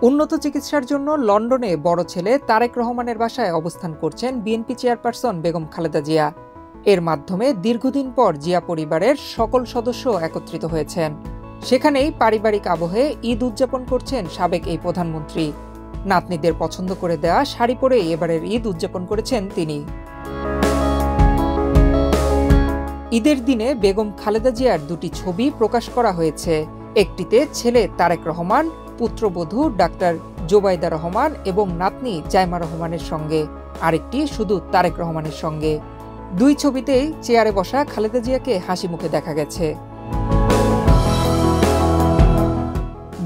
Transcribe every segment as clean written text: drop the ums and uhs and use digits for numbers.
উন্নত চিকিৎসার জন্য লন্ডনে বড় ছেলে তারেক রহমানের বাসায় অবস্থান করছেন বিএনপি চেয়ারপারসন বেগম খালেদা জিয়া। এর মাধ্যমে দীর্ঘদিন পর জিয়া পরিবারের সকল সদস্য একত্রিত হয়েছেন। সেখানেই পারিবারিক আবহে ঈদ উদযাপন করছেন সাবেক এই প্রধানমন্ত্রী। নাতনিদের পছন্দ করে দেওয়া শাড়ি পরেই এবারের ঈদ উদযাপন করেছেন তিনি। ঈদের দিনে বেগম খালেদা জিয়ার দুটি ছবি প্রকাশ করা হয়েছে। একটিতে ছেলে তারেক রহমান, পুত্রবধূ ডাক্তার জোবাইদা রহমান এবং নাতনি জাইমা রহমানের সঙ্গে, আরেকটি শুধু তারেক রহমানের সঙ্গে। দুই ছবিতেই চেয়ারে বসা খালেদা জিয়াকে হাসি মুখে দেখা গেছে।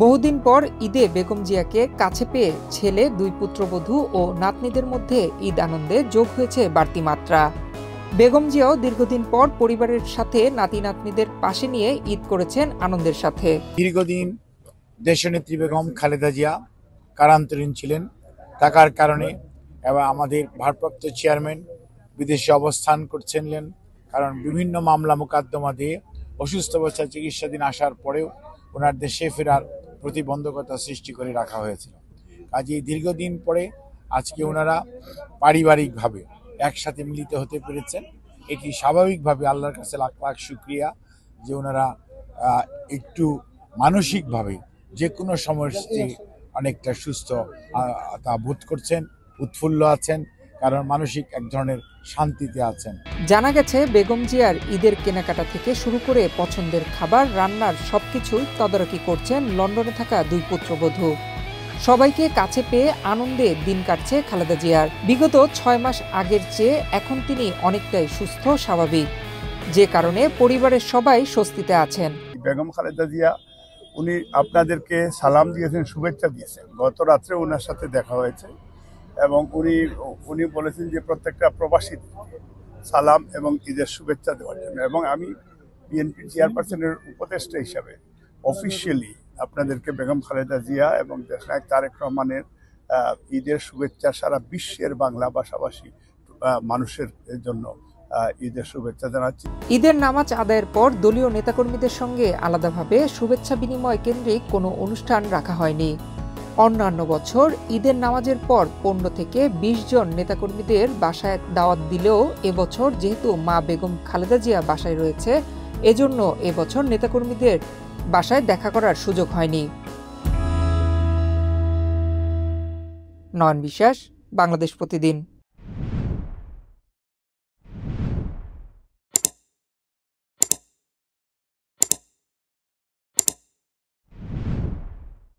বহুদিন পর ঈদে বেগম জিয়াকে কাছে পেয়ে ছেলে, দুই পুত্রবধূ ও নাতনিদের মধ্যে ঈদ আনন্দে যোগ হয়েছে বাড়তি মাত্রা। বেগম জিয়াও দীর্ঘদিন পর পরিবারের সাথে নাতি নাতনিদের পাশে নিয়ে ঈদ করেছেন আনন্দের সাথে। দীর্ঘদিন দেশনেত্রী বেগম খালেদা জিয়া কারান্তরীণ ছিলেন থাকার কারণে, এবং আমাদের ভারপ্রাপ্ত চেয়ারম্যান বিদেশে অবস্থান করছিলেন, কারণ বিভিন্ন মামলা মোকদ্দমা দিয়ে অসুস্থ অবস্থায় চিকিৎসাধীন আসার পরেও ওনার দেশে ফেরার প্রতিবন্ধকতা সৃষ্টি করে রাখা হয়েছিল। কাজেই দীর্ঘদিন পরে আজকে ওনারা পারিবারিকভাবে একসাথে মিলিত হতে পেরেছেন। এটি স্বাভাবিকভাবে আল্লাহর কাছে লাখ লাখ শুকরিয়া যে ওনারা একটু মানসিকভাবে যে কোনো সমস্যায় অনেকটা সুস্থ তা বোধ করছেন, উৎফুল্ল আছেন, কারণ মানসিক এক ধরনের শান্তিতে আছেন। জানা গেছে বেগম জিয়ার ঈদের কেনাকাটা থেকে শুরু করে পছন্দের খাবার রান্নার সবকিছুই তদারকি করছেন লন্ডনে থাকা দুই পুত্রবধূ। সবাইকে কাছে পেয়ে আনন্দে দিন কাটছে খালেদা জিয়ার। বিগত 6 মাস আগের চেয়ে এখন তিনি অনেকটাই সুস্থ, স্বাভাবিক, যে কারণে পরিবারের সবাই স্বস্তিতে আছেন। বেগম খালেদা জিয়া উনি আপনাদেরকে সালাম দিয়েছেন, শুভেচ্ছা দিয়েছেন। গত রাত্রে ওনার সাথে দেখা হয়েছে এবং উনি বলেছেন যে প্রত্যেকটা প্রবাসী সালাম এবং ঈদের শুভেচ্ছা দেওয়ার জন্য, এবং আমি বিএনপি চেয়ারপারসনের উপদেষ্টা হিসাবে অফিসিয়ালি আপনাদেরকে বেগম খালেদা জিয়া এবং দেশনায়ক তারেক রহমানের ঈদের শুভেচ্ছা সারা বিশ্বের বাংলা ভাষাভাষী মানুষের জন্য ঈদের শুভেচ্ছা জানাচ্ছি। ঈদের নামাজ আদায়ের পর দলীয় নেতাকর্মীদের সঙ্গে আলাদাভাবে শুভেচ্ছা বিনিময় কেন্দ্রিক কোনো অনুষ্ঠান রাখা হয়নি। অন্যান্য বছর ঈদের নামাজের পর 15 থেকে 20 জন নেতাকর্মীদের বাসায় দাওয়াত দিলেও এবছর যেহেতু মা বেগম খালেদা জিয়া বাসায় রয়েছে, এজন্য এবছর নেতাকর্মীদের বাসায় দেখা করার সুযোগ হয়নি। নয়ন বিশ্বাস, বাংলাদেশ প্রতিদিন।